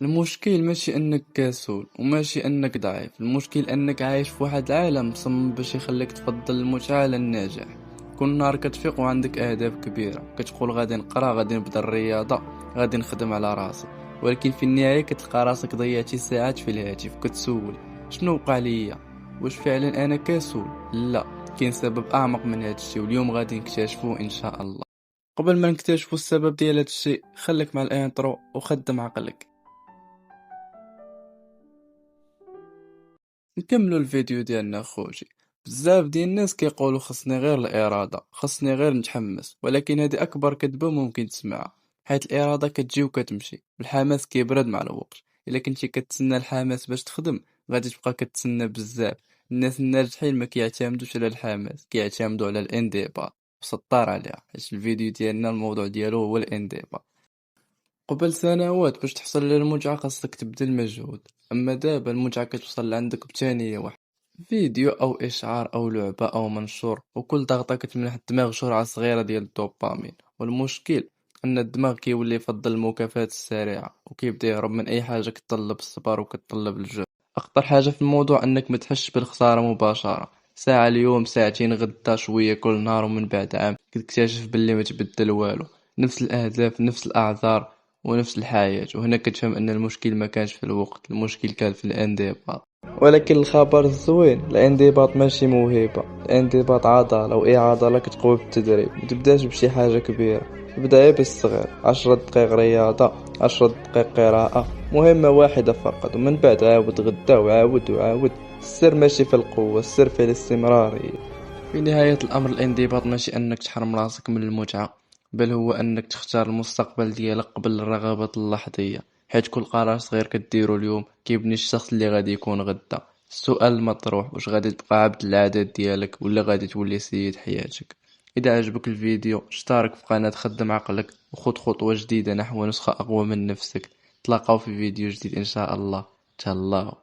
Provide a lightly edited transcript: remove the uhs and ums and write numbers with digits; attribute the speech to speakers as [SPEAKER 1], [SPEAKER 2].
[SPEAKER 1] المشكل ماشي انك كسول وماشي انك ضعيف، المشكل انك عايش في واحد العالم مصمم باش يخليك تفضل المتعة على النجاح. كل نهار كتفيق وعندك اهداف كبيرة، كتقول غادي نقرا، غادي نبدا الرياضة، غادي نخدم على راسي. ولكن في النهاية كتلقى راسك ضيعتي ساعات في الهاتف كتسول شنو وقع ليا، واش فعلا انا كسول؟ لا، كاين سبب اعمق من هادشي واليوم غادي نكتشفه ان شاء الله. قبل ما نكتشفوا السبب ديال هادشي خليك مع الانترو وخدم عقلك. نكملوا الفيديو ديالنا خوتي. بزاف ديال الناس كيقولوا خصني غير الاراده، خصني غير نتحمس، ولكن هذه اكبر كذبه ممكن تسمعها. حيت الاراده كتجي وكتمشي، الحماس كيبرد مع الوقت. الا كنتي كتسنى الحماس باش تخدم، غادي تبقى كتسنى بزاف. الناس الناجحين ما كيعتمدوش على الحماس، كيعتمدوا على الانضباط. وسطر عليها حيت الفيديو ديالنا الموضوع ديالو هو الانضباط. قبل سنوات باش تحصل للمتعة خاصك تبذل مجهود، أما دابا المتعة كتوصل لعندك بثانية واحدة. فيديو أو إشعار أو لعبة أو منشور، وكل ضغطة كتمنح الدماغ جرعة صغيرة ديال الدوبامين. والمشكل أن الدماغ كيولي يفضل المكافآت السريعة وكيبدا يهرب من أي حاجة كتطلب الصبر وكتطلب الجهد. أخطر حاجة في الموضوع أنك متحسش بالخسارة مباشرة. ساعة اليوم، ساعتين غدا، شوية كل نهار، ومن بعد عام كتكتشف باللي ما تبدل والو. نفس الأهداف، نفس الأعذار، ونفس الحياة. وهنا كتفهم أن المشكل ما كانش في الوقت، المشكل كان في الانضباط. ولكن الخبر الزوين، الانضباط ماشي موهبة، الانضباط عضلة، وأي عضلة كتقوي بالتدريب. متبداش بشي حاجة كبيرة، بداية بالصغير، 10 دقايق رياضة، 10 دقايق قراءة، مهمة واحدة فقط، ومن بعد عاود غدا وعاود وعاود. السر ماشي في القوة، السر في الاستمرارية. في نهاية الأمر الانضباط ماشي أنك تحرم راسك من المتعة، بل هو أنك تختار المستقبل ديالك قبل الرغبات اللحظية. حيت كل قرار صغير كديرو اليوم كيبني الشخص اللي غادي يكون غدا. السؤال المطروح، واش غادي تبقى عبد العادات ديالك ولا غادي تولي سيد حياتك؟ إذا عجبك الفيديو اشترك في قناة خدم عقلك وخذ خطوة جديدة نحو نسخة أقوى من نفسك. تلاقاو في فيديو جديد إن شاء الله. تهلاو.